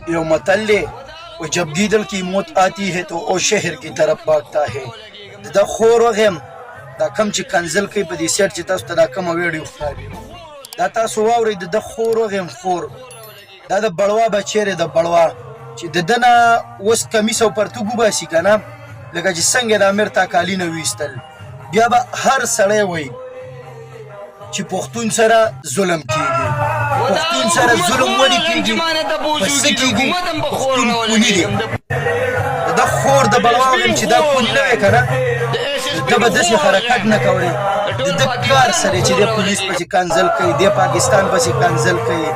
یو متل دی و جب دیدل کی موت آتی ہے تو او شہر کی طرف بھاگتا ہے. دا خور وغیم دا کم چې کنزل کوي په دې سیټ چې تاسو ته دا کومه ویډیو ښکاري دا تاسو واورئ د ده خور وغیم خور دا د بړوا بچی دی د بړوا چې د ده نه اوس کمیس او پرتوګ وباسي که نه لکه چې څنګه د امیر تاکالي نه ویستل بیا به هر سړی وایي چې پښتون سره ظلم کېږي. پښتون سره ظلم ولې کېږي؟ په څه کېږي؟ پښتون کوني دی. د ده خور د بړوا وغیم چې دا کوني نه وی که نه ده به داسې حرکت نه کولی. د ده کار سره چې دی پولیس پسې کنزل کوي، دی پاکستان پسې کنزل کوي،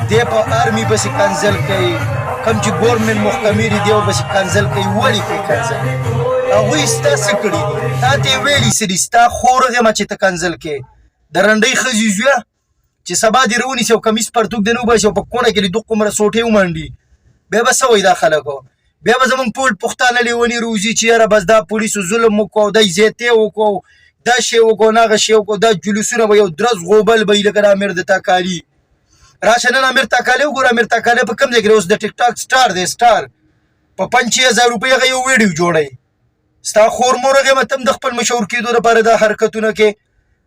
دی په آرمي پسې کنزل کوي، کوم چې ګورمنټ محکمې دي دی پسې کنزل کوي. ولې کوي کنزل؟ هغوی ستا څه کړي دي؟ تا ته یې ویلي څه دي؟ ستا خور وغیمه چې ته کنزل کوې د رنډۍ ښځې زویه چې سبا دې راونیسي او کمیس پرتوګ دې نه وباسي او په کونه کې دې دوه قمره سوټې ومنډي بیا به څه وایي دا خلکو؟ بیا به زمونږ ټول پښتانه لیوني روزي چې یاره بس دا پولیسو ظلم وکړو، دا زیاتې وکړو، دا شی وکړو، هغه شی وکړو، دا جلوسونه به یو درز غوبل به وي لکه د امیر د تاکالي. راشه نن امیر تاکالي وګوره. امیر تاکالي په کوم ځای کې اوس د ټیک ټاک سټار دی، سټار په 5000 روپۍ هغه یو ویډیو جوړوي. ستا خور مور هغې ته هم د خپل مشهور کېدو لپاره دا حرکتونه کې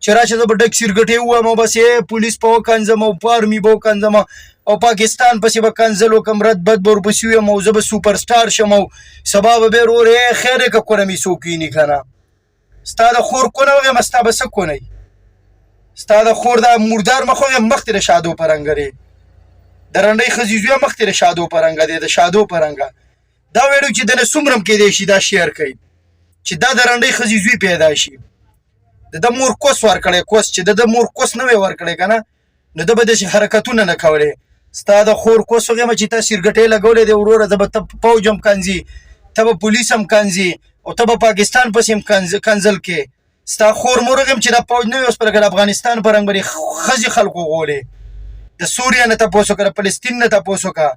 چې راشه زه به ډک سرګټې ووایم او بس پولیس به وکنځم او په آرمي به وکنځم او پاکستان پسې به کنزل وکړم، رد بد به ورپسې ویم او زه به سوپر سټار شم او سبا به بیا ورور خیر یې که کونه مې څوک ویني که نه. ستا د خور کونه وغیم ستا به څه کونه وي؟ ستا د خور دا مردار مخ وغیم مخ ترې شادو په رنګه دی، د رنډۍ ښځې زویه مخ ترې شادو په رنګه دی، د شادو په رنګه. دا ویډیو چې دنه څومره هم کیدی شي دا شیر کوي چې دا د رنډۍ ښځې زوی پیدا شي. د ده مور کوس ورکړی، کوس چې د ده مور کوس نه وی ورکړی که نه نو ده به داسې حرکتونه نه کولی. ستا د خور کوس وغیمه چې تا سرګټۍ لګولی دی وروره، زه به ته پوج هم کنځي، ته به پولیس هم کنځي او ته به پاکستان پسې هم کنزل کې. ستا خور مور وغیم چې دا پوج نه وي اوس په لکه د افغانستان په رنګ به دې ښځې خلکو غولې. د سوریا نه تپوس وکړه، د فلسطین نه تپوس وکړه،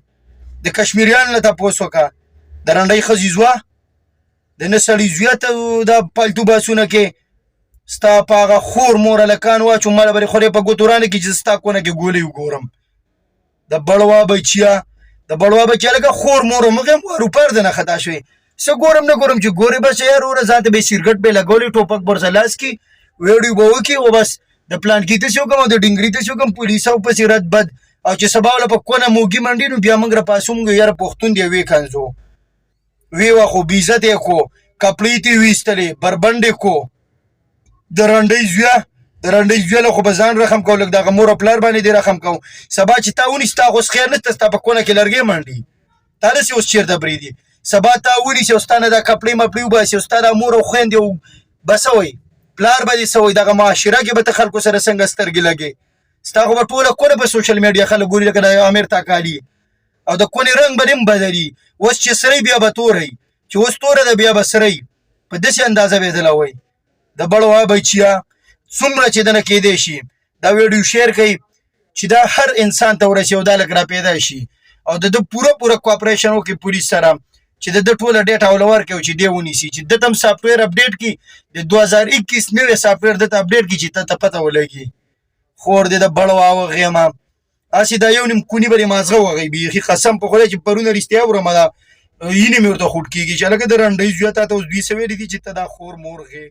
د کشمیریانو نه تپوس وکړه، د رنډۍ ښځې زوه د نه سړي زویه ته دا پالتو باسونه کې ستا په هغه خور مور هلکان واچو ماله به دې خورې په ګوتو رانه کې چې ستا کونه کې ګولۍ وګورم. د بړوا بچیه، د بړوا بچیه لکه خور مور مغیم روپر د نه خطا شوې څه ګورم نه ګورم چې ګورې بس یار وره ځان ته به یې سرګټ به یې لګولی ټوپک به ورسه لاس کړي ویډیو به وکړي او بس د پلانکي داسې وکړم او د ډنګري داسې وکړم پولیسو پسې رد بد او چې سبا وله په کونه موږي منډي نو بیا موږ راپاسو موږ یاره پښتون دی ویې کنځو ویې واخو بیزت یې کو کپړې ته یې ویستلې بربنډ یې کو. د رنډۍ زویه د رنډۍ زویه له خو به ځان رحم کوو لږ د هغه مور او پلار باندې دې رحم کوو. سبا چې تا ونیسي تا خو اوس خیر نشته ستا په کونه کې لرګۍ منډي تا داسې اوس چېرته برېږدي. سبا تا ونیسي او ستا نه دا کپړې مپړې وباسي او ستا دا مور او خویندې او به څه وایي پلار به دې څه وایي دغه معاشره کې به ته خلکو سره څنګه سترګې لګې. ستا خو به ټوله کونه په سوشل میډیا خلک ګوري لکه د امیر تاکالي او د کونې رنګ به دې هم بدلي. اوس چې سری بیا به توری چې اوس توره ده بیا به سری په داسې اندازه به یې دلوئ. د بړوا بچیه څومره چې دنه کېدی شي دا ویډیو شیر کوي چې دا هر انسان ته ورسي او دا لږ را پیدا شي او د ده پوره کوپریشن وکړي پولیس سره چې د ده ټوله ډیټا ول ورکړي چې دی ونیسي چې ده ته هم سافټویر اپډیټ کړي د 2021 نوی سافټویر ده ته اپډیټ کړي چې ته ته پته ولګي. خور دې د بړوا وغیمه هسې دا یو نیم کوني به دې مازغه وغی بیخي قسم په خدای چې پرونه رښتیا ورومه دا یینې مې ورته خوټ کېږي چې هلکه د رنډۍ زویه تا ته اوس دوی څه ویلي دي چې ته دا خور مور غې